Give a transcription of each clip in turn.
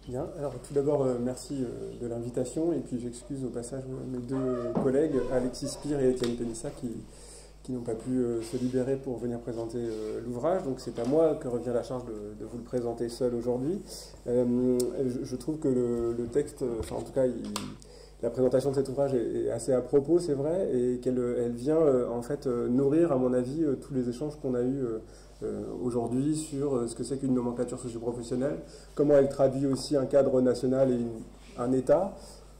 Bien, alors tout d'abord merci de l'invitation et puis j'excuse au passage mes deux collègues Alexis Spire et Étienne Pénissa qui n'ont pas pu se libérer pour venir présenter l'ouvrage, donc c'est à moi que revient la charge de vous le présenter seul aujourd'hui. Je trouve que le texte, enfin en tout cas la présentation de cet ouvrage est assez à propos, c'est vrai, et qu'elle vient en fait nourrir à mon avis tous les échanges qu'on a eus aujourd'hui sur ce que c'est qu'une nomenclature socio-professionnelle, comment elle traduit aussi un cadre national et un État,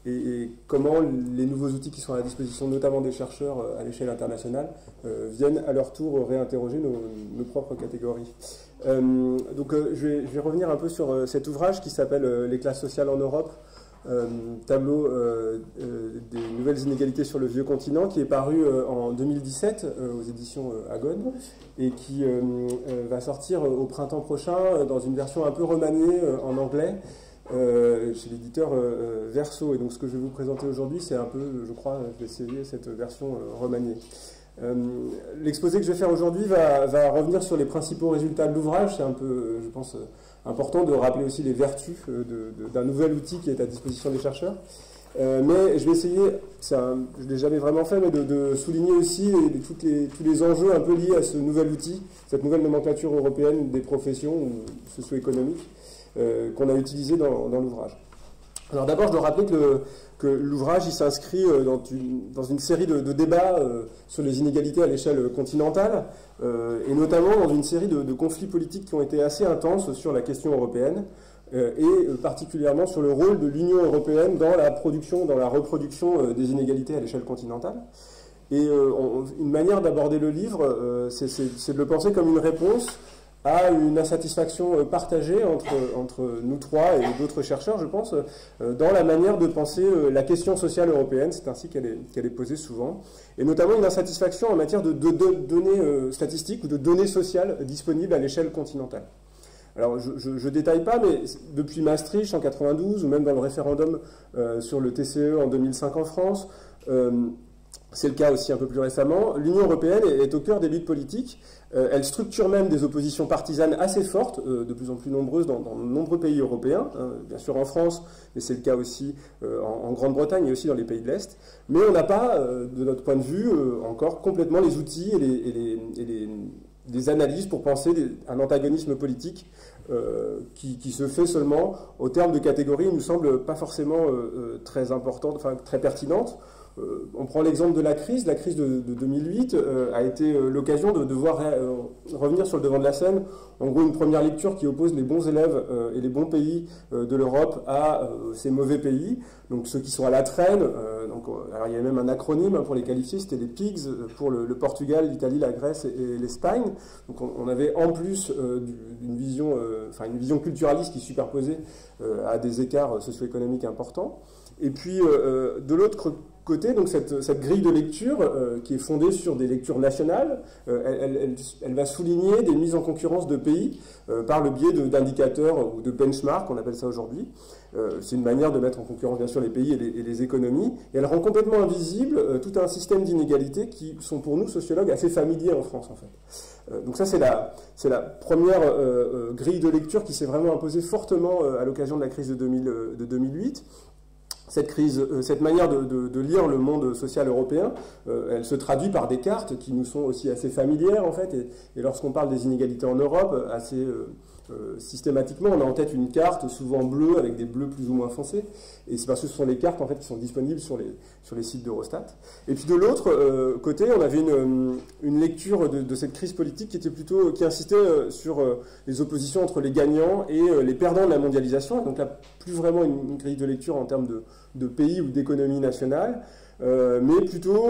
et comment les nouveaux outils qui sont à la disposition notamment des chercheurs à l'échelle internationale viennent à leur tour réinterroger nos propres catégories. Donc je vais revenir un peu sur cet ouvrage qui s'appelle « Les classes sociales en Europe », tableau des nouvelles inégalités sur le vieux continent, qui est paru en 2017 aux éditions Agone et qui va sortir au printemps prochain dans une version un peu remaniée en anglais chez l'éditeur Verso. Et donc ce que je vais vous présenter aujourd'hui, c'est un peu, je crois, je vais essayer cette version remaniée. L'exposé que je vais faire aujourd'hui va revenir sur les principaux résultats de l'ouvrage. C'est un peu, je pense, important de rappeler aussi les vertus d'un nouvel outil qui est à disposition des chercheurs. Mais je vais essayer, je ne l'ai jamais vraiment fait, mais de souligner aussi tous les enjeux un peu liés à ce nouvel outil, cette nouvelle nomenclature européenne des professions socio-économiques qu'on a utilisé dans l'ouvrage. Alors d'abord, je dois rappeler que l'ouvrage s'inscrit dans une série de débats sur les inégalités à l'échelle continentale, et notamment dans une série de conflits politiques qui ont été assez intenses sur la question européenne, et particulièrement sur le rôle de l'Union européenne dans la production, dans la reproduction des inégalités à l'échelle continentale. Et une manière d'aborder le livre, c'est de le penser comme une réponse à une insatisfaction partagée entre nous trois et d'autres chercheurs, je pense, dans la manière de penser la question sociale européenne. C'est ainsi qu'elle est posée souvent, et notamment une insatisfaction en matière de données statistiques ou de données sociales disponibles à l'échelle continentale. Alors, je ne détaille pas, mais depuis Maastricht en 92, ou même dans le référendum sur le TCE en 2005 en France, c'est le cas aussi un peu plus récemment, l'Union européenne est au cœur des luttes politiques. Elle structure même des oppositions partisanes assez fortes, de plus en plus nombreuses dans de nombreux pays européens, bien sûr en France, mais c'est le cas aussi en Grande-Bretagne et aussi dans les pays de l'Est. Mais on n'a pas, de notre point de vue, encore complètement les outils et les analyses pour penser un antagonisme politique qui se fait seulement au terme de catégories qui nous semblent pas forcément très importantes, enfin très pertinentes. On prend l'exemple de la crise. La crise de 2008 a été l'occasion de voir revenir sur le devant de la scène, en gros, une première lecture qui oppose les bons élèves et les bons pays de l'Europe à ces mauvais pays, donc ceux qui sont à la traîne. Alors il y a même un acronyme pour les qualifier, c'était les PIGS pour le Portugal, l'Italie, la Grèce et l'Espagne. Donc on avait en plus une vision culturaliste qui superposait à des écarts socio-économiques importants. Et puis de l'autre côté, donc cette grille de lecture qui est fondée sur des lectures nationales, elle va souligner des mises en concurrence de pays par le biais d'indicateurs ou de benchmarks, on appelle ça aujourd'hui. C'est une manière de mettre en concurrence bien sûr les pays et les économies, et elle rend complètement invisible tout un système d'inégalités qui sont pour nous sociologues assez familiers en France en fait. Donc ça c'est la première grille de lecture qui s'est vraiment imposée fortement à l'occasion de la crise de 2008. Cette manière de lire le monde social européen, elle se traduit par des cartes qui nous sont aussi assez familières en fait, et lorsqu'on parle des inégalités en Europe, assez systématiquement, on a en tête une carte souvent bleue avec des bleus plus ou moins foncés, et c'est parce que ce sont les cartes en fait qui sont disponibles sur les sites d'Eurostat. Et puis de l'autre côté, on avait une lecture de cette crise politique qui insistait sur les oppositions entre les gagnants et les perdants de la mondialisation. Donc là, plus vraiment une grille de lecture en termes de pays ou d'économie nationale, mais plutôt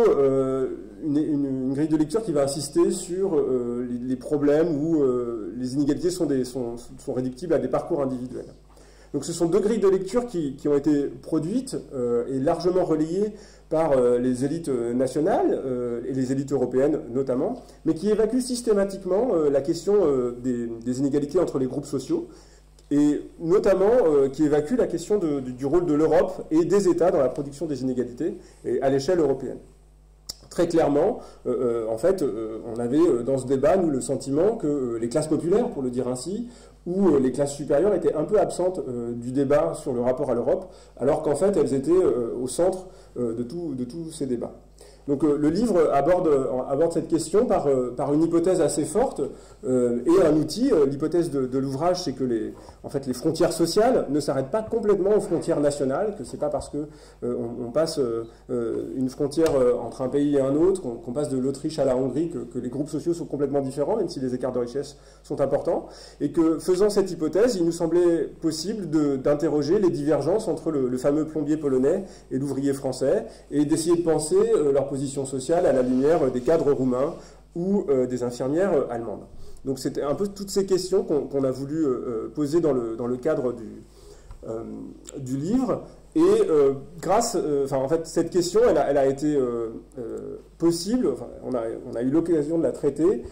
une grille de lecture qui va insister sur les problèmes où les inégalités sont réductibles à des parcours individuels. Donc ce sont deux grilles de lecture qui ont été produites et largement relayées par les élites nationales et les élites européennes notamment, mais qui évacuent systématiquement la question des inégalités entre les groupes sociaux, et notamment qui évacue la question du rôle de l'Europe et des États dans la production des inégalités et à l'échelle européenne. très clairement, en fait, on avait dans ce débat, nous, le sentiment que les classes populaires, pour le dire ainsi, ou les classes supérieures étaient un peu absentes du débat sur le rapport à l'Europe, alors qu'en fait, elles étaient au centre de tous ces débats. Donc le livre aborde cette question par une hypothèse assez forte et un outil. L'hypothèse de l'ouvrage, c'est que en fait, les frontières sociales ne s'arrêtent pas complètement aux frontières nationales, que c'est pas parce que on passe une frontière entre un pays et un autre, qu'on passe de l'Autriche à la Hongrie, que les groupes sociaux sont complètement différents, même si les écarts de richesse sont importants, et que faisant cette hypothèse, il nous semblait possible d'interroger les divergences entre le fameux plombier polonais et l'ouvrier français, et d'essayer de penser leur position sociale à la lumière des cadres roumains ou des infirmières allemandes. Donc c'était un peu toutes ces questions qu'on a voulu poser dans le cadre du livre. Et en fait, cette question, elle a été possible, enfin, on a eu l'occasion de la traiter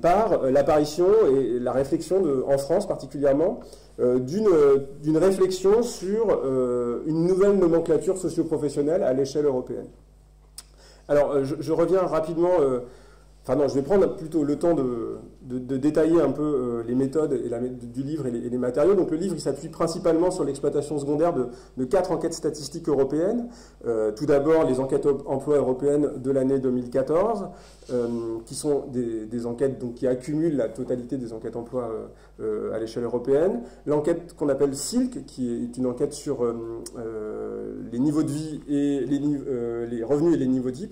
par l'apparition et la réflexion, en France particulièrement, d'une réflexion sur une nouvelle nomenclature socio-professionnelle à l'échelle européenne. Alors, je reviens rapidement, je vais prendre plutôt le temps de détailler un peu les méthodes du livre et les matériaux. Donc le livre, il s'appuie principalement sur l'exploitation secondaire de 4 enquêtes statistiques européennes. Tout d'abord, les enquêtes emploi européennes de l'année 2014, qui sont des enquêtes qui accumulent la totalité des enquêtes emploi à l'échelle européenne. L'enquête qu'on appelle SILC, qui est une enquête sur les niveaux de vie et les revenus et les niveaux de vie,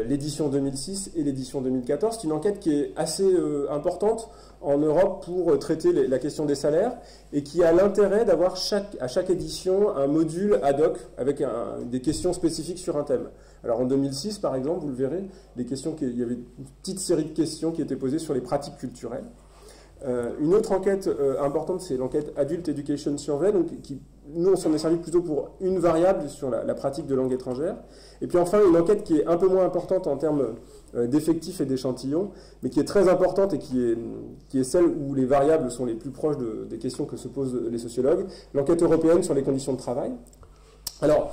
l'édition 2006 et l'édition 2014. C'est une enquête qui est assez importante en Europe pour traiter la question des salaires et qui a l'intérêt d'avoir à chaque édition un module ad hoc avec des questions spécifiques sur un thème. Alors en 2006, par exemple, vous le verrez, il y avait une petite série de questions qui étaient posées sur les pratiques culturelles. Une autre enquête importante, c'est l'enquête Adult Education Survey, nous on s'en est servi plutôt pour une variable sur la pratique de langue étrangère. Et puis enfin, une enquête qui est un peu moins importante en termes d'effectifs et d'échantillons, mais qui est très importante et qui est celle où les variables sont les plus proches des questions que se posent les sociologues, l'enquête européenne sur les conditions de travail. Alors,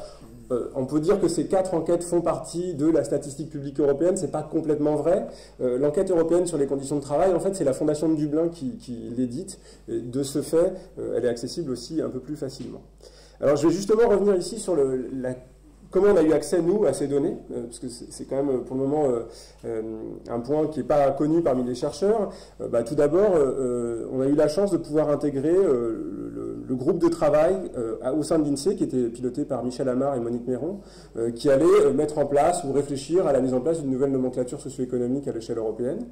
on peut dire que ces 4 enquêtes font partie de la statistique publique européenne, c'est pas complètement vrai. L'enquête européenne sur les conditions de travail, en fait, c'est la Fondation de Dublin qui l'édite. De ce fait, elle est accessible aussi un peu plus facilement. Alors, je vais justement revenir ici sur comment on a eu accès, nous, à ces données, parce que c'est quand même, pour le moment, un point qui n'est pas connu parmi les chercheurs. Tout d'abord, on a eu la chance de pouvoir intégrer le groupe de travail au sein de l'INSEE, qui était piloté par Michel Amar et Monique Méron, qui allait mettre en place ou réfléchir à la mise en place d'une nouvelle nomenclature socio-économique à l'échelle européenne.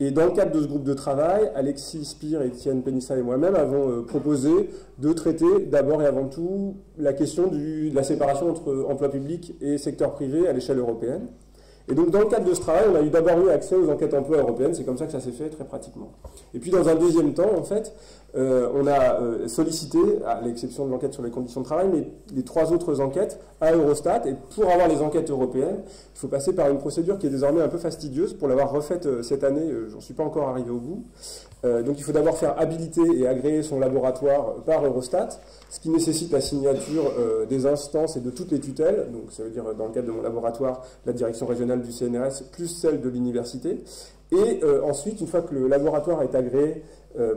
Et dans le cadre de ce groupe de travail, Alexis Spire, Étienne Pénissa et moi-même avons proposé de traiter d'abord et avant tout la question de la séparation entre emploi public et secteur privé à l'échelle européenne. Et donc dans le cadre de ce travail, on a d'abord eu accès aux enquêtes emploi européennes, c'est comme ça que ça s'est fait très pratiquement. Et puis dans un deuxième temps, en fait, on a sollicité, à l'exception de l'enquête sur les conditions de travail, mais les 3 autres enquêtes à Eurostat. Et pour avoir les enquêtes européennes, il faut passer par une procédure qui est désormais un peu fastidieuse. Pour l'avoir refaite cette année, j'en suis pas encore arrivé au bout. Donc il faut d'abord faire habiliter et agréer son laboratoire par Eurostat, ce qui nécessite la signature des instances et de toutes les tutelles. Donc ça veut dire, dans le cadre de mon laboratoire, la direction régionale du CNRS plus celle de l'université. Et ensuite, une fois que le laboratoire est agréé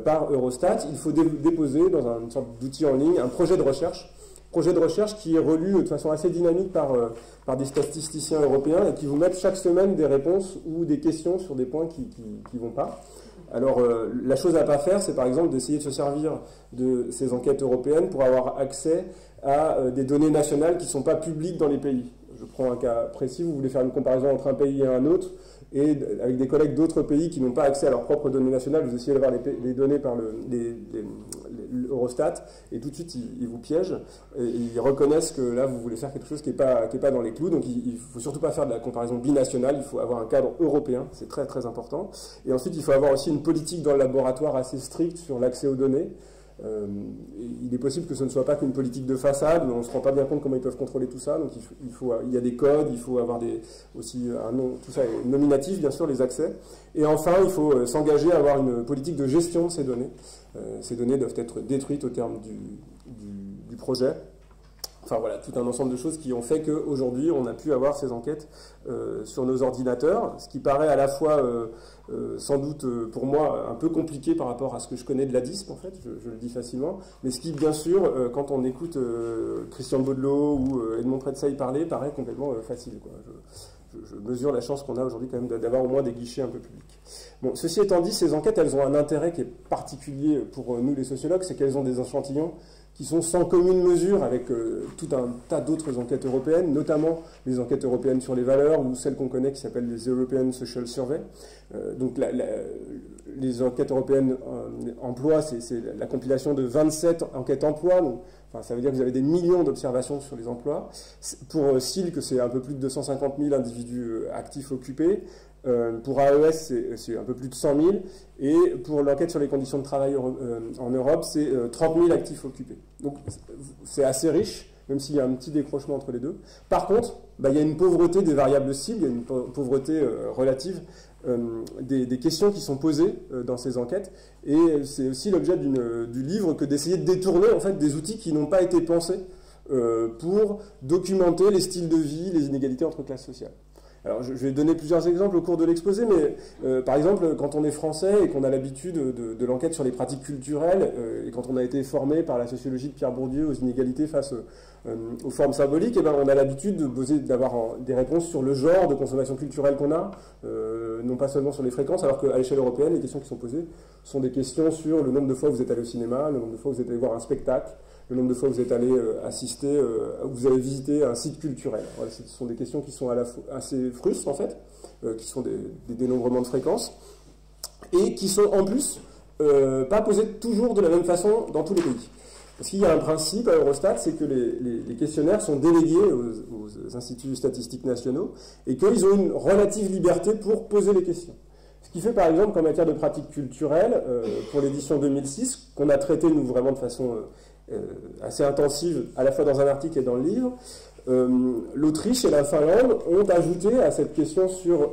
par Eurostat, il faut déposer dans une sorte d'outil en ligne un projet de recherche qui est relu de façon assez dynamique par des statisticiens européens et qui vous mettent chaque semaine des réponses ou des questions sur des points qui ne vont pas. Alors, la chose à ne pas faire, c'est par exemple d'essayer de se servir de ces enquêtes européennes pour avoir accès à des données nationales qui ne sont pas publiques dans les pays. Je prends un cas précis, vous voulez faire une comparaison entre un pays et un autre, et avec des collègues d'autres pays qui n'ont pas accès à leurs propres données nationales, vous essayez d'avoir les données par l'Eurostat, et tout de suite ils vous piègent, et ils reconnaissent que là vous voulez faire quelque chose qui n'est pas dans les clous, donc il ne faut surtout pas faire de la comparaison binationale, il faut avoir un cadre européen, c'est très très important, et ensuite il faut avoir aussi une politique dans le laboratoire assez stricte sur l'accès aux données. Il est possible que ce ne soit pas qu'une politique de façade, mais on ne se rend pas bien compte comment ils peuvent contrôler tout ça. Donc il y a des codes, il faut avoir aussi un nom, tout ça est nominatif, bien sûr, les accès. Et enfin, il faut s'engager à avoir une politique de gestion de ces données. Ces données doivent être détruites au terme du projet. Enfin voilà, tout un ensemble de choses qui ont fait qu'aujourd'hui, on a pu avoir ces enquêtes sur nos ordinateurs, ce qui paraît à la fois, sans doute pour moi, un peu compliqué par rapport à ce que je connais de la DISP, en fait, je le dis facilement, mais ce qui, bien sûr, quand on écoute Christian Baudelot ou Edmond Pretzeil parler, paraît complètement facile, quoi. Je mesure la chance qu'on a aujourd'hui quand même d'avoir au moins des guichets un peu publics. Bon, ceci étant dit, ces enquêtes, elles ont un intérêt qui est particulier pour nous les sociologues, c'est qu'elles ont des échantillons qui sont sans commune mesure avec tout un tas d'autres enquêtes européennes, notamment les enquêtes européennes sur les valeurs ou celles qu'on connaît qui s'appellent les European Social Survey. Donc les enquêtes européennes emploi, c'est la compilation de 27 enquêtes emploi. Donc, enfin, ça veut dire que vous avez des millions d'observations sur les emplois. Pour SILC, c'est un peu plus de 250 000 individus actifs occupés. Pour AES, c'est un peu plus de 100 000. Et pour l'enquête sur les conditions de travail en Europe, c'est 30 000 actifs occupés. Donc c'est assez riche, même s'il y a un petit décrochement entre les deux. Par contre, il y a une pauvreté des variables cibles, il y a une pauvreté relative des questions qui sont posées dans ces enquêtes. Et c'est aussi l'objet du livre que d'essayer de détourner en fait, des outils qui n'ont pas été pensés pour documenter les styles de vie, les inégalités entre classes sociales. Alors, je vais donner plusieurs exemples au cours de l'exposé, mais par exemple, quand on est français et qu'on a l'habitude de l'enquête sur les pratiques culturelles, et quand on a été formé par la sociologie de Pierre Bourdieu aux inégalités face aux formes symboliques, et on a l'habitude d'avoir des réponses sur le genre de consommation culturelle qu'on a, non pas seulement sur les fréquences, alors qu'à l'échelle européenne, les questions qui sont posées sont des questions sur le nombre de fois où vous êtes allé au cinéma, le nombre de fois où vous êtes allé voir un spectacle, le nombre de fois où vous êtes allé assister, vous avez visité un site culturel. Voilà, ce sont des questions qui sont à la fois assez frustres, en fait, qui sont des dénombrements de fréquences, et qui sont en plus pas posées toujours de la même façon dans tous les pays. Parce qu'il y a un principe à Eurostat, c'est que les questionnaires sont délégués aux instituts statistiques nationaux, et qu'ils ont une relative liberté pour poser les questions. Ce qui fait par exemple qu'en matière de pratiques culturelles, pour l'édition 2006, qu'on a traité nous vraiment de façon assez intensive, à la fois dans un article et dans le livre, l'Autriche et la Finlande ont ajouté à cette question sur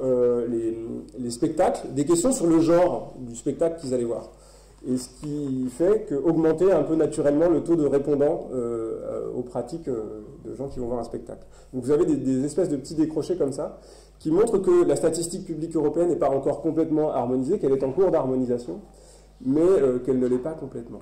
les spectacles, des questions sur le genre du spectacle qu'ils allaient voir. Et ce qui fait qu'augmenter un peu naturellement le taux de répondants aux pratiques de gens qui vont voir un spectacle. Donc vous avez des espèces de petits décrochés comme ça, qui montrent que la statistique publique européenne n'est pas encore complètement harmonisée, qu'elle est en cours d'harmonisation, mais qu'elle ne l'est pas complètement.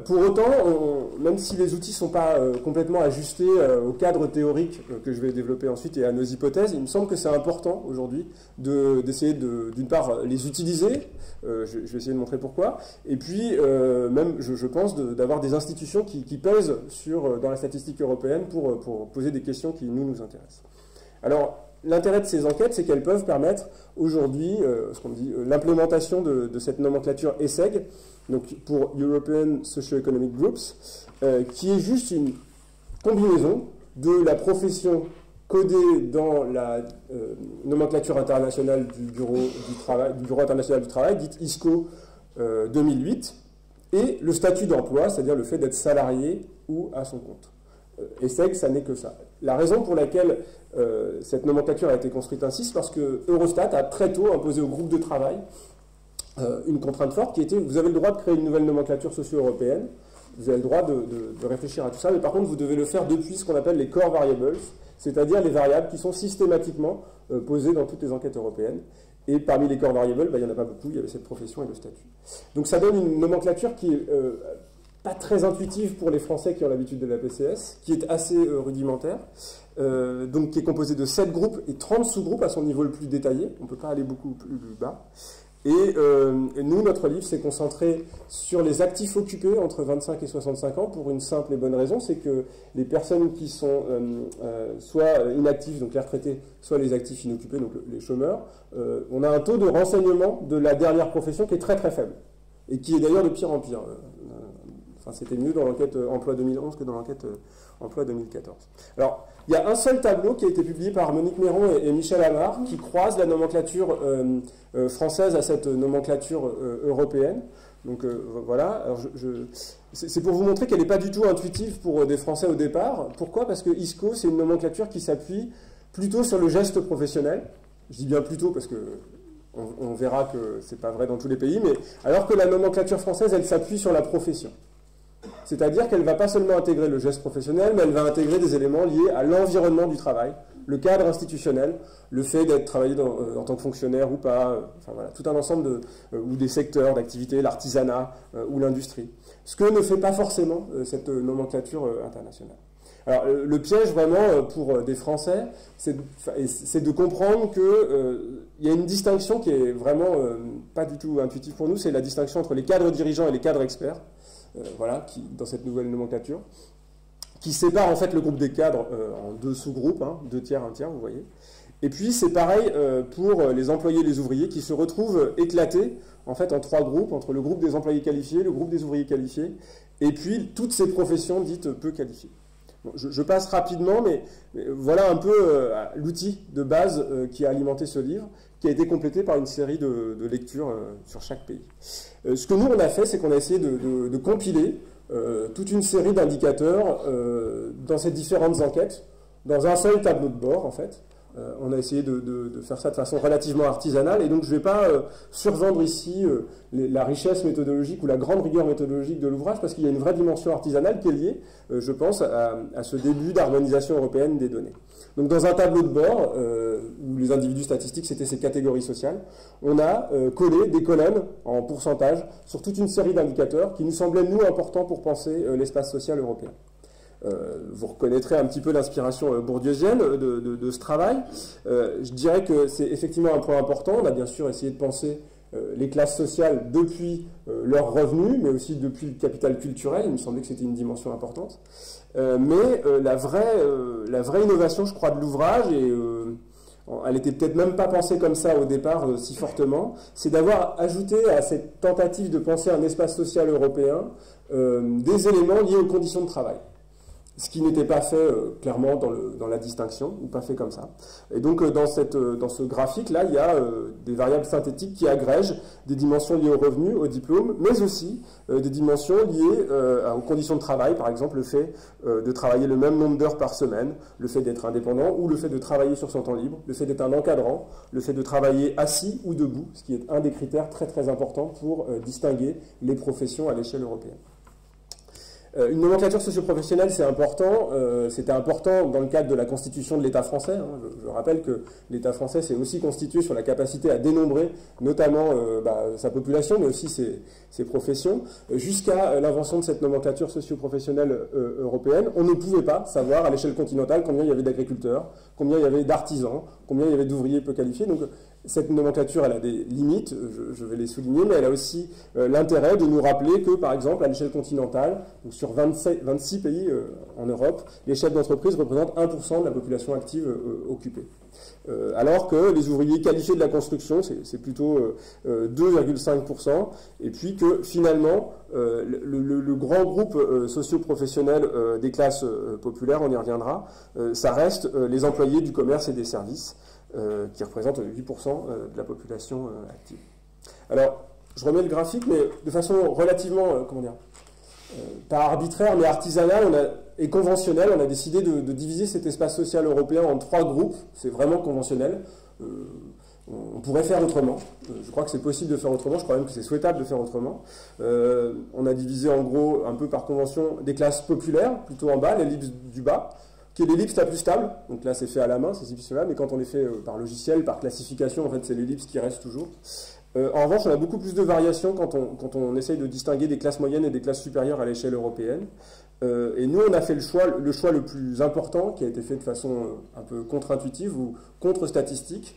Pour autant, même si les outils ne sont pas complètement ajustés au cadre théorique que je vais développer ensuite et à nos hypothèses, il me semble que c'est important aujourd'hui d'essayer d'une part les utiliser, je vais essayer de montrer pourquoi, et puis même je pense d'avoir des institutions qui pèsent dans la statistique européenne pour poser des questions qui nous intéressent. Alors, l'intérêt de ces enquêtes, c'est qu'elles peuvent permettre aujourd'hui l'implémentation de cette nomenclature ESSEG, donc pour European Socio-Economic Groups, qui est juste une combinaison de la profession codée dans la nomenclature internationale du Bureau international du travail, dite ISCO 2008, et le statut d'emploi, c'est-à-dire le fait d'être salarié ou à son compte. ESSEG, ça n'est que ça. La raison pour laquelle cette nomenclature a été construite ainsi, c'est parce que Eurostat a très tôt imposé au groupe de travail une contrainte forte qui était, vous avez le droit de créer une nouvelle nomenclature socio-européenne, vous avez le droit de réfléchir à tout ça, mais par contre vous devez le faire depuis ce qu'on appelle les core variables, c'est-à-dire les variables qui sont systématiquement posées dans toutes les enquêtes européennes. Et parmi les core variables, il n'y en a pas beaucoup, il y avait cette profession et le statut. Donc ça donne une nomenclature qui est pas très intuitive pour les Français qui ont l'habitude de la PCS, qui est assez rudimentaire, donc qui est composée de 7 groupes et 30 sous-groupes à son niveau le plus détaillé, on ne peut pas aller beaucoup plus bas. Et nous, notre livre s'est concentré sur les actifs occupés entre 25 et 65 ans pour une simple et bonne raison, c'est que les personnes qui sont soit inactives, donc les retraités, soit les actifs inoccupés, donc les chômeurs, on a un taux de renseignement de la dernière profession qui est très très faible, et qui est d'ailleurs de pire en pire. Enfin, c'était mieux dans l'enquête emploi 2011 que dans l'enquête emploi 2014. Alors, il y a un seul tableau qui a été publié par Monique Méron et Michel Amar qui croise la nomenclature française à cette nomenclature européenne. Donc voilà, alors c'est pour vous montrer qu'elle n'est pas du tout intuitive pour des Français au départ. Pourquoi? Parce que ISCO, c'est une nomenclature qui s'appuie plutôt sur le geste professionnel. Je dis bien plutôt parce que on verra que ce n'est pas vrai dans tous les pays, mais alors que la nomenclature française, elle s'appuie sur la profession. C'est-à-dire qu'elle ne va pas seulement intégrer le geste professionnel, mais elle va intégrer des éléments liés à l'environnement du travail, le cadre institutionnel, le fait d'être travaillé en tant que fonctionnaire ou pas, enfin voilà, tout un ensemble ou des secteurs d'activité, l'artisanat ou l'industrie. Ce que ne fait pas forcément cette nomenclature internationale. Alors, le piège vraiment pour des Français, c'est de comprendre qu'il y a une distinction qui est vraiment pas du tout intuitive pour nous, c'est la distinction entre les cadres dirigeants et les cadres experts, voilà, dans cette nouvelle nomenclature, qui sépare en fait le groupe des cadres en deux sous-groupes, hein, 2 tiers, 1 tiers, vous voyez. Et puis c'est pareil pour les employés et les ouvriers qui se retrouvent éclatés en fait en 3 groupes, entre le groupe des employés qualifiés, le groupe des ouvriers qualifiés, et puis toutes ces professions dites peu qualifiées. Bon, je passe rapidement, mais voilà un peu l'outil de base qui a alimenté ce livre, qui a été complété par une série de lectures sur chaque pays. Ce que nous, on a fait, c'est qu'on a essayé de compiler toute une série d'indicateurs dans ces différentes enquêtes, dans un seul tableau de bord, en fait. On a essayé de faire ça de façon relativement artisanale, et donc je ne vais pas survendre ici la richesse méthodologique ou la grande rigueur méthodologique de l'ouvrage, parce qu'il y a une vraie dimension artisanale qui est liée, je pense, à ce début d'harmonisation européenne des données. Donc dans un tableau de bord, où les individus statistiques, c'était ces catégories sociales, on a collé des colonnes en pourcentage sur toute une série d'indicateurs qui nous semblaient, nous, importants pour penser l'espace social européen. Vous reconnaîtrez un petit peu l'inspiration bourdieusienne de ce travail. Je dirais que c'est effectivement un point important. On a bien sûr essayé de penser les classes sociales depuis leurs revenus, mais aussi depuis le capital culturel. Il me semblait que c'était une dimension importante. Mais la vraie innovation, je crois, de l'ouvrage, et elle n'était peut-être même pas pensée comme ça au départ si fortement, c'est d'avoir ajouté à cette tentative de penser un espace social européen des éléments liés aux conditions de travail. Ce qui n'était pas fait clairement dans la distinction, ou pas fait comme ça. Et donc dans ce graphique-là, il y a des variables synthétiques qui agrègent des dimensions liées aux revenus, au diplôme, mais aussi des dimensions liées aux conditions de travail, par exemple le fait de travailler le même nombre d'heures par semaine, le fait d'être indépendant, ou le fait de travailler sur son temps libre, le fait d'être un encadrant, le fait de travailler assis ou debout, ce qui est un des critères très très importants pour distinguer les professions à l'échelle européenne. Une nomenclature socio-professionnelle, c'est important. C'était important dans le cadre de la constitution de l'État français. Hein. Je rappelle que l'État français s'est aussi constitué sur la capacité à dénombrer notamment sa population, mais aussi ses professions. Jusqu'à l'invention de cette nomenclature socio-professionnelle européenne, on ne pouvait pas savoir à l'échelle continentale combien il y avait d'agriculteurs, combien il y avait d'artisans, combien il y avait d'ouvriers peu qualifiés. Donc, cette nomenclature, elle a des limites, je vais les souligner, mais elle a aussi l'intérêt de nous rappeler que, par exemple, à l'échelle continentale, donc sur 26 pays en Europe, les chefs d'entreprise représentent 1% de la population active occupée. Alors que les ouvriers qualifiés de la construction, c'est plutôt 2,5%, et puis que finalement, le grand groupe socio-professionnel des classes populaires, on y reviendra, ça reste les employés du commerce et des services, qui représentent 8% de la population active. Alors, je remets le graphique, mais de façon relativement, pas arbitraire, mais artisanale et conventionnelle, on a décidé de diviser cet espace social européen en 3 groupes. C'est vraiment conventionnel. On pourrait faire autrement. Je crois que c'est possible de faire autrement. Je crois même que c'est souhaitable de faire autrement. On a divisé en gros, un peu par convention, des classes populaires, plutôt en bas, l'ellipse du bas, qui est l'ellipse la plus stable. Donc là, c'est fait à la main, ces ellipses-là, mais quand on les fait par logiciel, par classification, en fait, c'est l'ellipse qui reste toujours. En revanche, on a beaucoup plus de variations quand on essaye de distinguer des classes moyennes et des classes supérieures à l'échelle européenne. Et nous, on a fait le choix le plus important, qui a été fait de façon un peu contre-intuitive ou contre-statistique,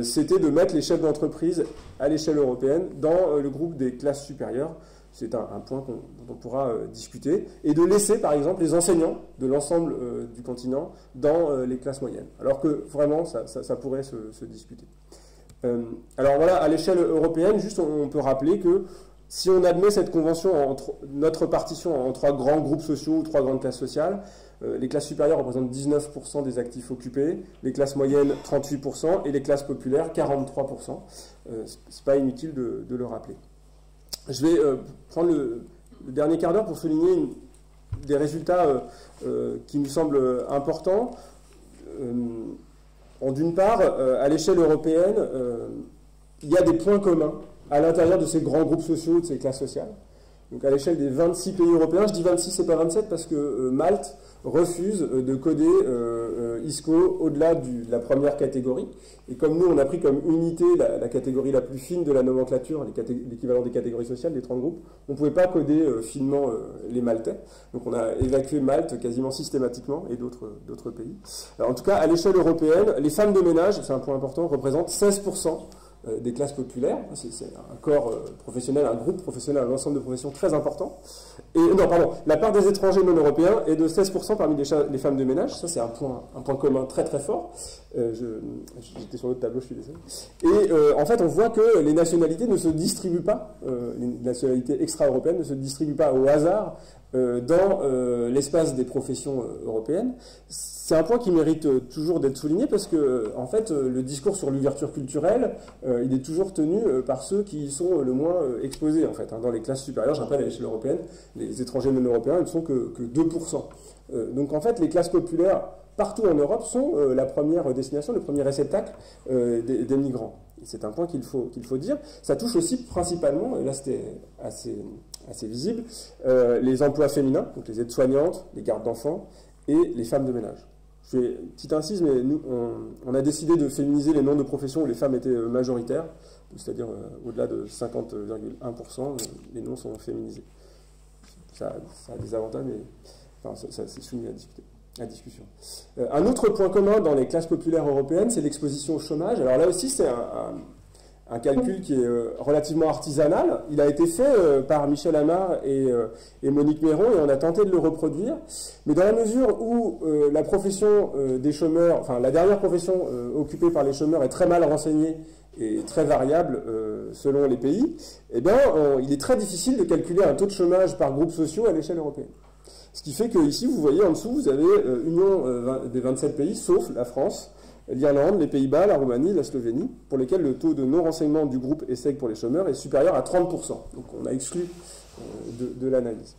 c'était de mettre les chefs d'entreprise à l'échelle européenne dans le groupe des classes supérieures. C'est un point dont on pourra discuter. Et de laisser, par exemple, les enseignants de l'ensemble du continent dans les classes moyennes. Alors que, vraiment, ça pourrait se discuter. Alors voilà, à l'échelle européenne, juste on peut rappeler que si on admet cette convention, notre partition en 3 grands groupes sociaux ou 3 grandes classes sociales, les classes supérieures représentent 19% des actifs occupés, les classes moyennes 38% et les classes populaires 43%. C'est pas inutile de le rappeler. Je vais prendre le dernier quart d'heure pour souligner des résultats qui nous semblent importants. D'une part, à l'échelle européenne, il y a des points communs à l'intérieur de ces grands groupes sociaux, de ces classes sociales. Donc à l'échelle des 26 pays européens, je dis 26 et pas 27 parce que Malte refuse de coder ISCO au-delà de la première catégorie. Et comme nous, on a pris comme unité la catégorie la plus fine de la nomenclature, l'équivalent des catégories sociales, des 30 groupes, on ne pouvait pas coder finement les Maltais. Donc on a évacué Malte quasiment systématiquement et d'autres pays. Alors, en tout cas, à l'échelle européenne, les femmes de ménage, c'est un point important, représentent 16% des classes populaires. C'est un corps professionnel, un groupe professionnel, un ensemble de professions très important. Et non, pardon, la part des étrangers non européens est de 16% parmi les femmes de ménage. Ça, c'est un point commun très très fort. J'étais sur l'autre tableau, je suis désolé. Et en fait, on voit que les nationalités ne se distribuent pas, les nationalités extra-européennes ne se distribuent pas au hasard dans l'espace des professions européennes. C'est un point qui mérite toujours d'être souligné parce que, en fait, le discours sur l'ouverture culturelle, il est toujours tenu par ceux qui sont le moins exposés, en fait. Dans les classes supérieures, je rappelle, à l'échelle européenne, les étrangers non européens, ils ne sont que 2%. Donc, en fait, les classes populaires, partout en Europe, sont la première destination, le premier réceptacle des migrants. C'est un point qu'il faut dire. Ça touche aussi principalement, et là c'était assez visible, les emplois féminins, donc les aides-soignantes, les gardes d'enfants et les femmes de ménage. Je fais une petite incise, mais nous, on a décidé de féminiser les noms de professions où les femmes étaient majoritaires, c'est-à-dire au-delà de 50,1%, les noms sont féminisés. Ça a des avantages, mais enfin, c'est soumis à discussion. Un autre point commun dans les classes populaires européennes, c'est l'exposition au chômage. Alors là aussi, c'est un calcul qui est relativement artisanal. Il a été fait par Michel Amar et Monique Méron, et on a tenté de le reproduire. Mais dans la mesure où la profession des chômeurs, enfin la dernière profession occupée par les chômeurs est très mal renseignée et très variable selon les pays, eh bien, il est très difficile de calculer un taux de chômage par groupe sociaux à l'échelle européenne. Ce qui fait que ici, vous voyez en dessous, vous avez union des 27 pays, sauf la France, l'Irlande, les Pays-Bas, la Roumanie, la Slovénie, pour lesquels le taux de non-renseignement du groupe ESSEC pour les chômeurs est supérieur à 30%. Donc on a exclu de l'analyse.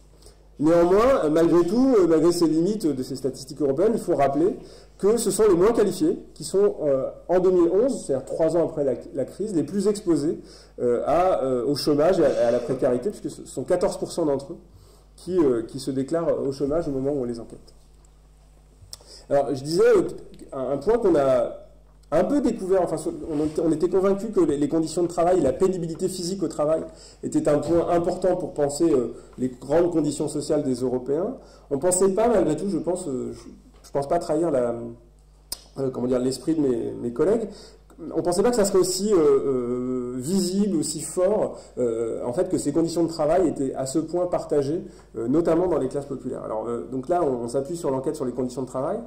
Néanmoins, malgré tout, malgré ces limites de ces statistiques européennes, il faut rappeler que ce sont les moins qualifiés qui sont, en 2011, c'est-à-dire 3 ans après la crise, les plus exposés au chômage et à la précarité, puisque ce sont 14% d'entre eux qui se déclarent au chômage au moment où on les enquête. Alors, je disais, un point qu'on a un peu découvert, enfin, on était convaincu que les conditions de travail, la pénibilité physique au travail était un point important pour penser les grandes conditions sociales des Européens. On ne pensait pas, malgré tout, je pense pas trahir l'esprit de mes collègues, on ne pensait pas que ça serait aussi visible, aussi fort, en fait, que ces conditions de travail étaient à ce point partagées, notamment dans les classes populaires. Alors, donc là, on s'appuie sur l'enquête sur les conditions de travail,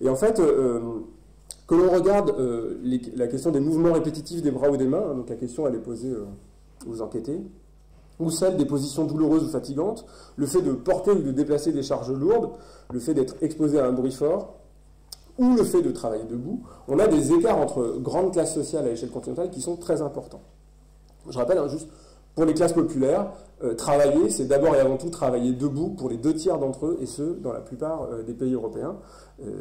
et en fait, que l'on regarde la question des mouvements répétitifs des bras ou des mains, donc la question elle est posée aux enquêtés, ou celle des positions douloureuses ou fatigantes, le fait de porter ou de déplacer des charges lourdes, le fait d'être exposé à un bruit fort, ou le fait de travailler debout, on a des écarts entre grandes classes sociales à l'échelle continentale qui sont très importants. Je rappelle, juste pour les classes populaires, travailler, c'est d'abord et avant tout travailler debout pour les 2 tiers d'entre eux, et ce, dans la plupart des pays européens.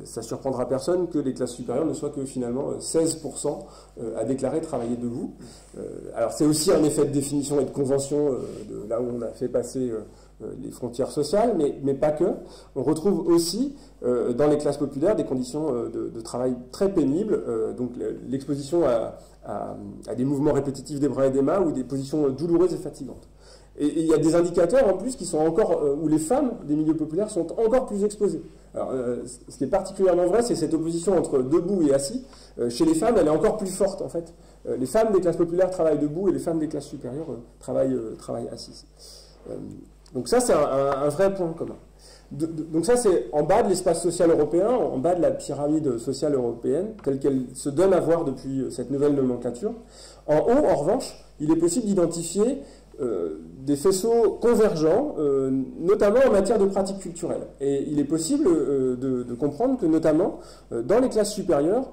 Ça ne surprendra personne que les classes supérieures ne soient que finalement 16% à déclarer travailler debout. Alors c'est aussi un effet de définition et de convention de là où on a fait passer les frontières sociales, mais pas que. On retrouve aussi dans les classes populaires des conditions de travail très pénibles, donc l'exposition à des mouvements répétitifs des bras et des mains ou des positions douloureuses et fatigantes. Et il y a des indicateurs en plus qui sont encore, où les femmes des milieux populaires sont encore plus exposées. Alors, ce qui est particulièrement vrai, c'est cette opposition entre debout et assis. Chez les femmes, elle est encore plus forte en fait. Les femmes des classes populaires travaillent debout et les femmes des classes supérieures travaillent assises. Donc ça, c'est un vrai point commun. Donc ça, c'est en bas de l'espace social européen, en bas de la pyramide sociale européenne, telle qu'elle se donne à voir depuis cette nouvelle nomenclature. En haut, en revanche, il est possible d'identifier des faisceaux convergents, notamment en matière de pratiques culturelles. Et il est possible de comprendre que, notamment, dans les classes supérieures,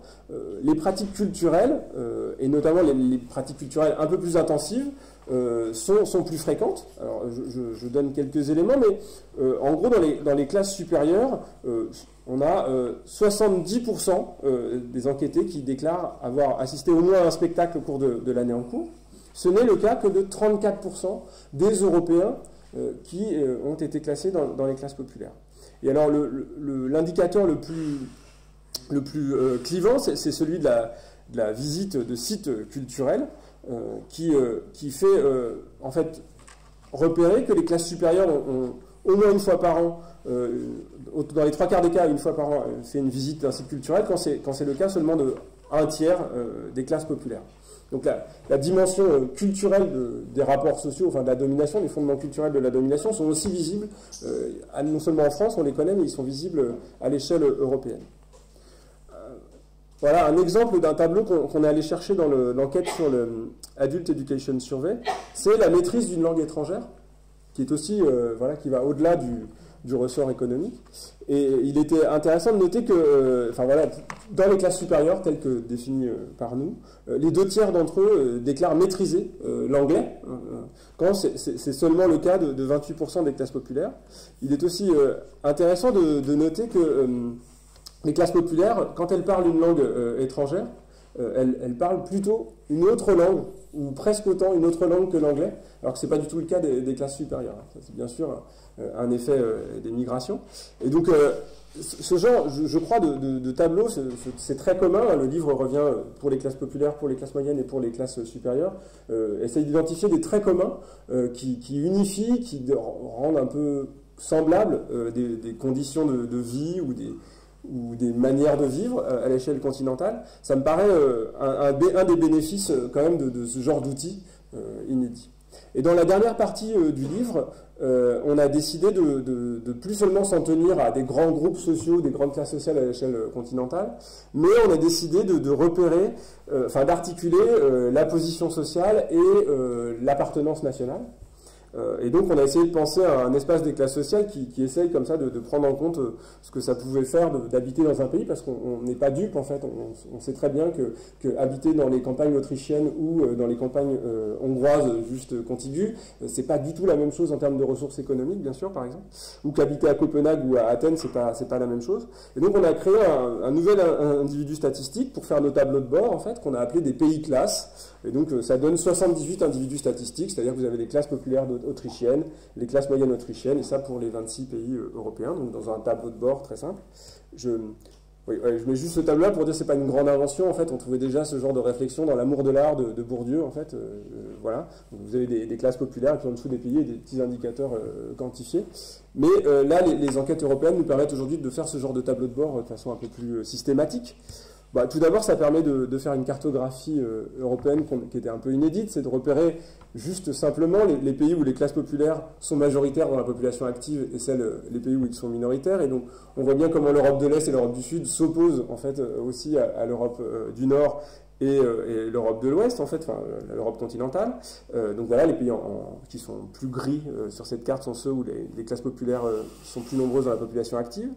les pratiques culturelles, et notamment les pratiques culturelles un peu plus intensives, sont plus fréquentes. Alors, je donne quelques éléments, mais en gros, dans les classes supérieures, on a 70% des enquêtés qui déclarent avoir assisté au moins à un spectacle au cours de l'année en cours. Ce n'est le cas que de 34% des Européens qui ont été classés dans les classes populaires. Et alors l'indicateur le plus clivant, c'est celui de la visite de sites culturels qui fait en fait repérer que les classes supérieures ont au moins une fois par an, dans les 3/4 des cas, une fois par an, fait une visite d'un site culturel, quand c'est le cas seulement de 1/3 des classes populaires. Donc la dimension culturelle des rapports sociaux, enfin de la domination, des fondements culturels de la domination sont aussi visibles, non seulement en France, on les connaît, mais ils sont visibles à l'échelle européenne. Voilà un exemple d'un tableau qu'on est allé chercher dans l'enquête sur le Adult Education Survey. C'est la maîtrise d'une langue étrangère, qui est aussi, qui va au-delà du ressort économique. Et il était intéressant de noter que, dans les classes supérieures, telles que définies par nous, les 2/3 d'entre eux déclarent maîtriser l'anglais, quand c'est seulement le cas de 28% des classes populaires. Il est aussi intéressant de noter que les classes populaires, quand elles parlent une langue étrangère, elles parlent plutôt une autre langue, ou presque autant une autre langue que l'anglais, alors que ce n'est pas du tout le cas des classes supérieures. C'est bien sûr un effet des migrations. Et donc, ce genre, je crois, de tableau, c'est très commun. Le livre revient pour les classes populaires, pour les classes moyennes et pour les classes supérieures. Essaye d'identifier des traits communs qui unifient, qui rendent un peu semblables des conditions de vie ou des manières de vivre à l'échelle continentale. Ça me paraît un des bénéfices quand même de ce genre d'outils inédits. Et dans la dernière partie du livre, on a décidé de plus seulement s'en tenir à des grands groupes sociaux, des grandes classes sociales à l'échelle continentale, mais on a décidé de repérer, d'articuler la position sociale et l'appartenance nationale. Et donc on a essayé de penser à un espace des classes sociales qui essaye comme ça de prendre en compte ce que ça pouvait faire d'habiter dans un pays, parce qu'on n'est pas dupe en fait, on sait très bien que habiter dans les campagnes autrichiennes ou dans les campagnes hongroises juste contiguës, c'est pas du tout la même chose en termes de ressources économiques bien sûr par exemple, ou qu'habiter à Copenhague ou à Athènes c'est pas la même chose. Et donc on a créé un nouvel individu statistique pour faire nos tableaux de bord en fait, qu'on a appelé des pays-classes. Et donc ça donne 78 individus statistiques, c'est-à-dire que vous avez les classes populaires autrichiennes, les classes moyennes autrichiennes, et ça pour les 26 pays européens, donc dans un tableau de bord très simple. Je mets juste ce tableau-là pour dire que ce n'est pas une grande invention, en fait, on trouvait déjà ce genre de réflexion dans L'amour de l'art de Bourdieu, en fait, voilà. Donc, vous avez des classes populaires, et puis en dessous des pays, des petits indicateurs quantifiés. Mais là, les enquêtes européennes nous permettent aujourd'hui de faire ce genre de tableau de bord de façon un peu plus systématique. Tout d'abord, ça permet de faire une cartographie européenne qui était un peu inédite, c'est de repérer juste simplement les pays où les classes populaires sont majoritaires dans la population active et les pays où ils sont minoritaires. Et donc, on voit bien comment l'Europe de l'Est et l'Europe du Sud s'opposent en fait aussi à l'Europe du Nord et l'Europe de l'Ouest, en fait, enfin l'Europe continentale. Donc voilà, les pays qui sont plus gris sur cette carte sont ceux où les classes populaires sont plus nombreuses dans la population active.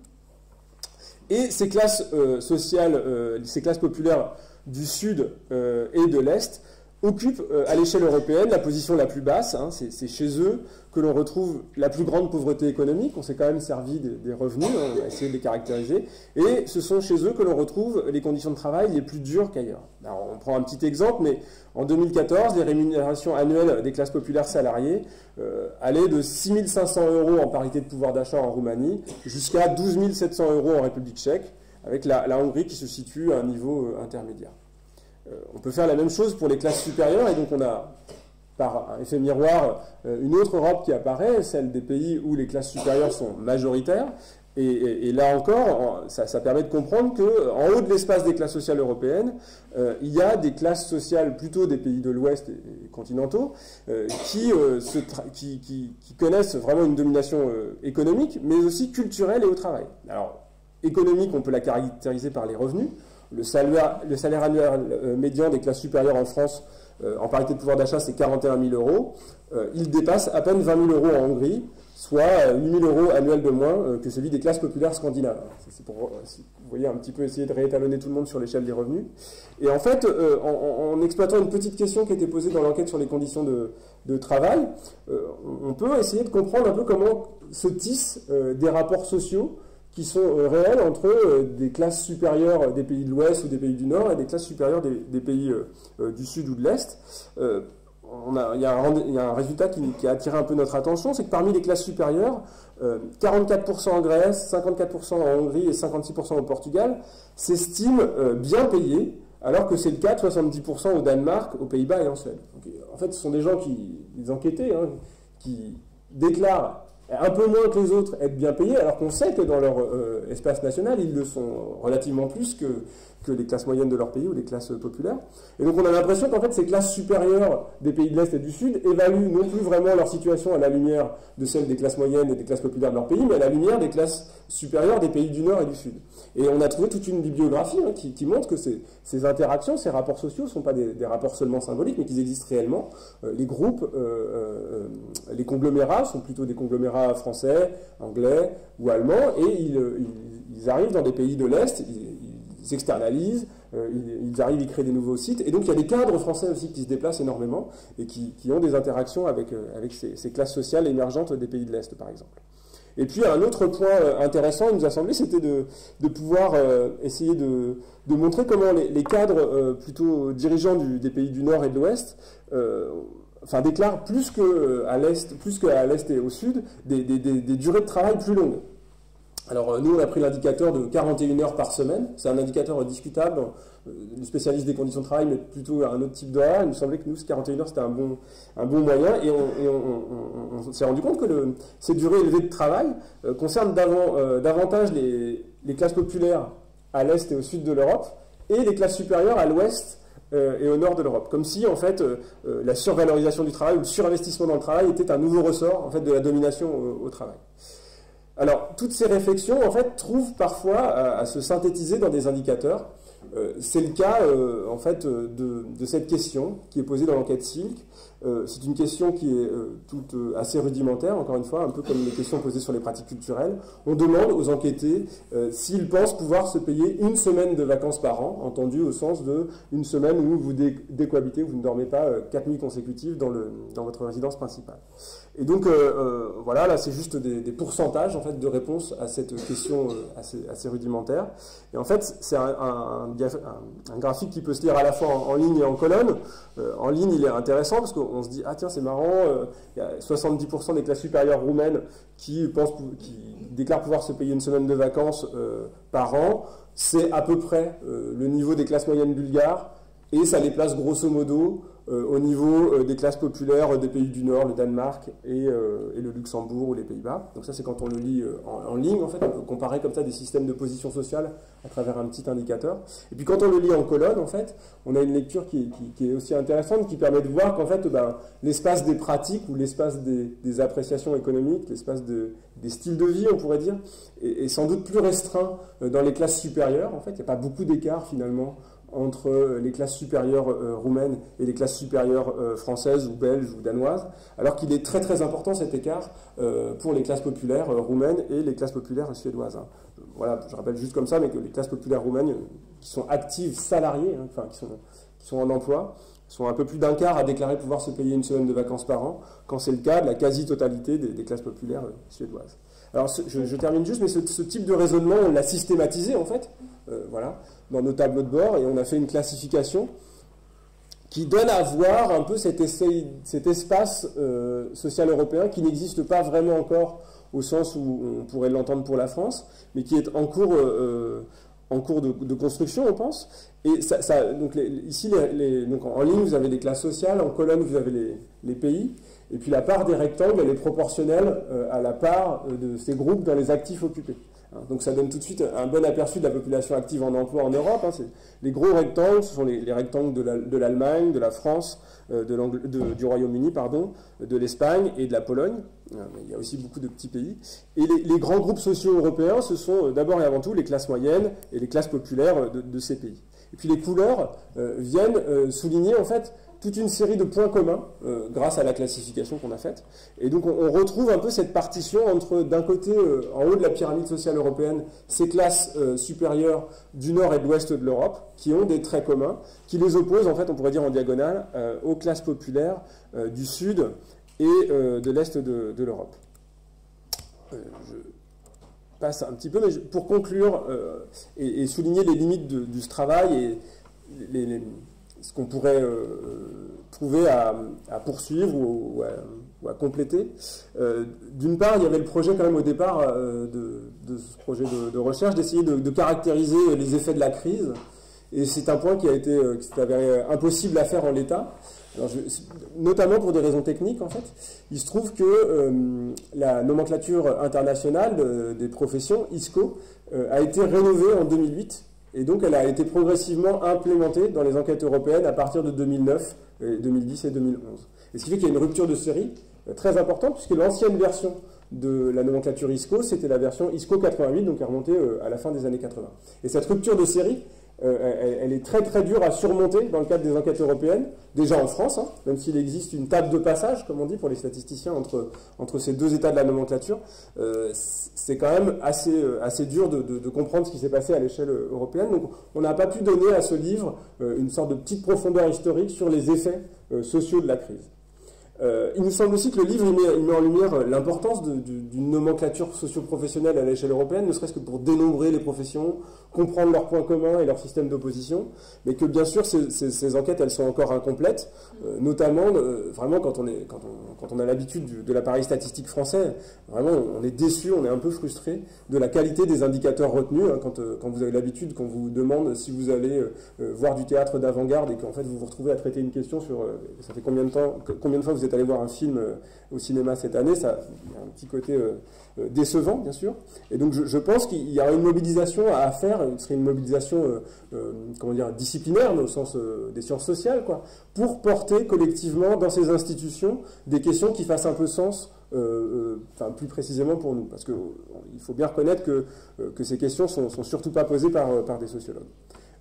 Et ces classes sociales, ces classes populaires du Sud et de l'Est occupent à l'échelle européenne la position la plus basse. Hein, c'est chez eux que l'on retrouve la plus grande pauvreté économique. On s'est quand même servi des revenus, hein, on a essayé de les caractériser. Et ce sont chez eux que l'on retrouve les conditions de travail les plus dures qu'ailleurs. Alors on prend un petit exemple, mais en 2014, les rémunérations annuelles des classes populaires salariées allaient de 6 500 € en parité de pouvoir d'achat en Roumanie jusqu'à 12 700 € en République tchèque, avec la Hongrie qui se situe à un niveau intermédiaire. On peut faire la même chose pour les classes supérieures, et donc on a, par effet miroir, une autre Europe qui apparaît, celle des pays où les classes supérieures sont majoritaires. Et là encore, ça permet de comprendre qu'en haut de l'espace des classes sociales européennes, il y a des classes sociales plutôt des pays de l'Ouest et continentaux qui connaissent vraiment une domination économique, mais aussi culturelle et au travail. Alors, économique, on peut la caractériser par les revenus. Le salaire annuel médian des classes supérieures en France, en parité de pouvoir d'achat, c'est 41 000 €. Il dépasse à peine 20 000 € en Hongrie, soit 8 000 € annuels de moins que celui des classes populaires scandinaves. C'est pour, vous voyez, un petit peu essayer de réétalonner tout le monde sur l'échelle des revenus. Et en fait, en exploitant une petite question qui était posée dans l'enquête sur les conditions de travail, on peut essayer de comprendre un peu comment se tissent des rapports sociaux qui sont réels entre des classes supérieures des pays de l'Ouest ou des pays du Nord et des classes supérieures des pays du Sud ou de l'Est. il y a un résultat qui a attiré un peu notre attention, c'est que parmi les classes supérieures, 44% en Grèce, 54% en Hongrie et 56% au Portugal s'estiment bien payés, alors que c'est le cas de 70% au Danemark, aux Pays-Bas et en Suède. Donc, en fait, ce sont des gens des enquêtés, hein, qui déclarent un peu moins que les autres être bien payés, alors qu'on sait que dans leur espace national, ils le sont relativement plus que les classes moyennes de leur pays ou les classes populaires. Et donc on a l'impression qu'en fait ces classes supérieures des pays de l'Est et du Sud évaluent non plus vraiment leur situation à la lumière de celle des classes moyennes et des classes populaires de leur pays, mais à la lumière des classes supérieures des pays du Nord et du Sud. Et on a trouvé toute une bibliographie, hein, qui montre que ces interactions, ces rapports sociaux ne sont pas des rapports seulement symboliques, mais qu'ils existent réellement. Les groupes, les conglomérats sont plutôt des conglomérats français, anglais ou allemands, et ils arrivent dans des pays de l'Est, ils s'externalisent, ils arrivent, ils créent des nouveaux sites, et donc il y a des cadres français aussi qui se déplacent énormément et qui ont des interactions avec ces classes sociales émergentes des pays de l'Est, par exemple. Et puis un autre point intéressant, il nous a semblé, c'était de pouvoir essayer de montrer comment les cadres plutôt dirigeants des pays du Nord et de l'Ouest déclarent plus qu'à l'Est et au Sud, des durées de travail plus longues. Alors nous, on a pris l'indicateur de 41 heures par semaine. C'est un indicateur discutable, les spécialistes des conditions de travail, mais plutôt un autre type d'horaire. Il nous semblait que nous, 41 heures, c'était un bon moyen. Et on s'est rendu compte que ces durées élevées de travail concernent davantage les classes populaires à l'Est et au Sud de l'Europe et les classes supérieures à l'Ouest et au Nord de l'Europe. Comme si, en fait, la survalorisation du travail ou le surinvestissement dans le travail était un nouveau ressort, en fait, de la domination au travail. Alors, toutes ces réflexions, en fait, trouvent parfois à se synthétiser dans des indicateurs. C'est le cas, en fait, de cette question qui est posée dans l'enquête SILC. C'est une question qui est toute assez rudimentaire, encore une fois, un peu comme les questions posées sur les pratiques culturelles. On demande aux enquêtés s'ils pensent pouvoir se payer une semaine de vacances par an, entendu au sens de une semaine où vous décohabitez, où vous ne dormez pas 4 nuits consécutives dans votre résidence principale. Et donc, voilà, là, c'est juste des pourcentages, en fait, de réponses à cette question assez rudimentaire. Et en fait, c'est un graphique qui peut se lire à la fois en ligne et en colonne. En ligne, il est intéressant parce qu'on se dit, ah tiens, c'est marrant, il y a 70% des classes supérieures roumaines qui déclarent pouvoir se payer une semaine de vacances par an. C'est à peu près le niveau des classes moyennes bulgares, et ça les place grosso modo au niveau des classes populaires des pays du Nord, le Danemark et le Luxembourg ou les Pays-Bas. Donc ça, c'est quand on le lit en ligne, en fait, on peut comparer comme ça des systèmes de position sociale à travers un petit indicateur. Et puis quand on le lit en colonne, en fait, on a une lecture qui est aussi intéressante, qui permet de voir qu'en fait, l'espace des pratiques ou l'espace des appréciations économiques, l'espace des styles de vie, on pourrait dire, est sans doute plus restreint dans les classes supérieures. En fait, il n'y a pas beaucoup d'écart finalement entre les classes supérieures roumaines et les classes supérieures françaises ou belges ou danoises, alors qu'il est très très important cet écart pour les classes populaires roumaines et les classes populaires suédoises. Voilà, je rappelle juste comme ça, mais que les classes populaires roumaines qui sont actives, salariées, enfin qui sont en emploi, sont un peu plus d'un quart à déclarer pouvoir se payer une semaine de vacances par an, quand c'est le cas de la quasi-totalité des classes populaires suédoises. Alors je termine juste, mais ce type de raisonnement, on l'a systématisé en fait, voilà, dans nos tableaux de bord, et on a fait une classification qui donne à voir un peu cet espace social européen qui n'existe pas vraiment encore au sens où on pourrait l'entendre pour la France, mais qui est en cours de construction, on pense. Et donc ici, donc en ligne, vous avez les classes sociales, en colonne, vous avez les pays, et puis la part des rectangles, elle est proportionnelle à la part de ces groupes dans les actifs occupés. Donc ça donne tout de suite un bon aperçu de la population active en emploi en Europe. Les gros rectangles, ce sont les rectangles de l'Allemagne, de la France, du Royaume-Uni, pardon, de l'Espagne et de la Pologne. Il y a aussi beaucoup de petits pays. Et les grands groupes sociaux européens, ce sont d'abord et avant tout les classes moyennes et les classes populaires de ces pays. Et puis les couleurs viennent souligner en fait toute une série de points communs grâce à la classification qu'on a faite. Et donc on retrouve un peu cette partition entre, d'un côté, en haut de la pyramide sociale européenne, ces classes supérieures du nord et de l'ouest de l'Europe, qui ont des traits communs, qui les opposent, en fait, on pourrait dire en diagonale, aux classes populaires du sud et de l'est de l'Europe. Je passe un petit peu, mais pour conclure et souligner les limites de ce travail et ce qu'on pourrait trouver à poursuivre ou à compléter. D'une part, il y avait le projet quand même au départ de ce projet de recherche d'essayer de caractériser les effets de la crise. Et c'est un point qui s'est avéré impossible à faire en l'état. Notamment pour des raisons techniques en fait. Il se trouve que la nomenclature internationale des professions, ISCO, a été rénovée en 2008 et donc elle a été progressivement implémentée dans les enquêtes européennes à partir de 2009, 2010 et 2011. Et ce qui fait qu'il y a une rupture de série très importante puisque l'ancienne version de la nomenclature ISCO, c'était la version ISCO 88, donc qui est remontée à la fin des années 80. Et cette rupture de série, elle est très très dure à surmonter dans le cadre des enquêtes européennes, déjà en France, hein, même s'il existe une table de passage, comme on dit pour les statisticiens, entre ces deux états de la nomenclature, c'est quand même assez dur de comprendre ce qui s'est passé à l'échelle européenne. Donc on n'a pas pu donner à ce livre une sorte de petite profondeur historique sur les effets sociaux de la crise. Il nous semble aussi que le livre il met en lumière l'importance d'une nomenclature socio-professionnelle à l'échelle européenne, ne serait-ce que pour dénombrer les professions, comprendre leurs points communs et leur système d'opposition, mais que bien sûr ces enquêtes elles sont encore incomplètes, notamment vraiment quand on a l'habitude de l'appareil statistique français, vraiment on est déçu, on est un peu frustré de la qualité des indicateurs retenus, hein, quand vous avez l'habitude qu'on vous demande si vous allez voir du théâtre d'avant-garde et qu'en fait vous vous retrouvez à traiter une question sur ça fait combien de fois vous êtes allé voir un film au cinéma cette année, ça il y a un petit côté décevant bien sûr, et donc je pense qu'il y a une mobilisation à faire, ce serait une mobilisation comment dire, disciplinaire au sens des sciences sociales, quoi, pour porter collectivement dans ces institutions des questions qui fassent un peu sens, enfin plus précisément pour nous, parce qu'il faut bien reconnaître que ces questions sont surtout pas posées par des sociologues.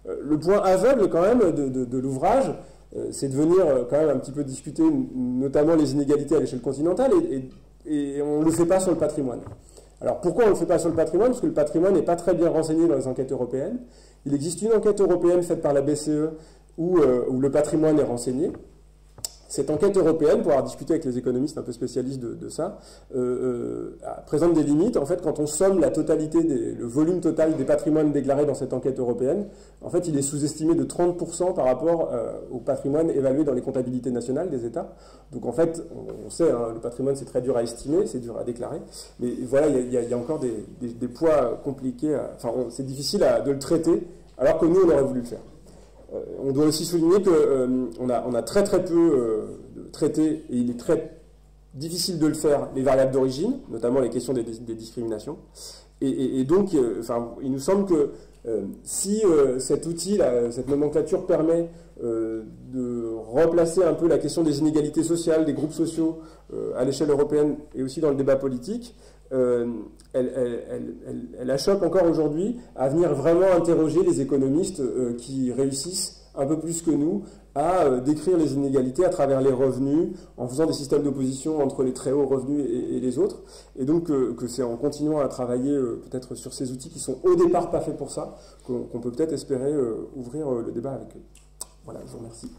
Le point aveugle quand même de l'ouvrage, c'est de venir quand même un petit peu discuter notamment les inégalités à l'échelle continentale et on ne le fait pas sur le patrimoine. Alors pourquoi on ne le fait pas sur le patrimoine? Parce que le patrimoine n'est pas très bien renseigné dans les enquêtes européennes. Il existe une enquête européenne faite par la BCE où le patrimoine est renseigné. Cette enquête européenne, pour avoir discuté avec les économistes un peu spécialistes de ça, présente des limites. En fait, quand on somme la totalité, le volume total des patrimoines déclarés dans cette enquête européenne, en fait, il est sous-estimé de 30% par rapport au patrimoine évalué dans les comptabilités nationales des États. Donc en fait, on sait, hein, le patrimoine c'est très dur à estimer, c'est dur à déclarer, mais voilà, il y a encore des poids compliqués, enfin c'est difficile de le traiter, alors que nous on aurait voulu le faire. On doit aussi souligner qu'on a très très peu traité, et il est très difficile de le faire, les variables d'origine, notamment les questions des discriminations. Et donc, il nous semble que si cet outil, cette nomenclature permet de replacer un peu la question des inégalités sociales, des groupes sociaux à l'échelle européenne et aussi dans le débat politique, elle achoppe encore aujourd'hui à venir vraiment interroger les économistes qui réussissent un peu plus que nous à décrire les inégalités à travers les revenus, en faisant des systèmes d'opposition entre les très hauts revenus et les autres. Et donc que c'est en continuant à travailler peut-être sur ces outils qui sont au départ pas faits pour ça, qu'on peut peut-être espérer ouvrir le débat avec eux. Voilà, je vous remercie.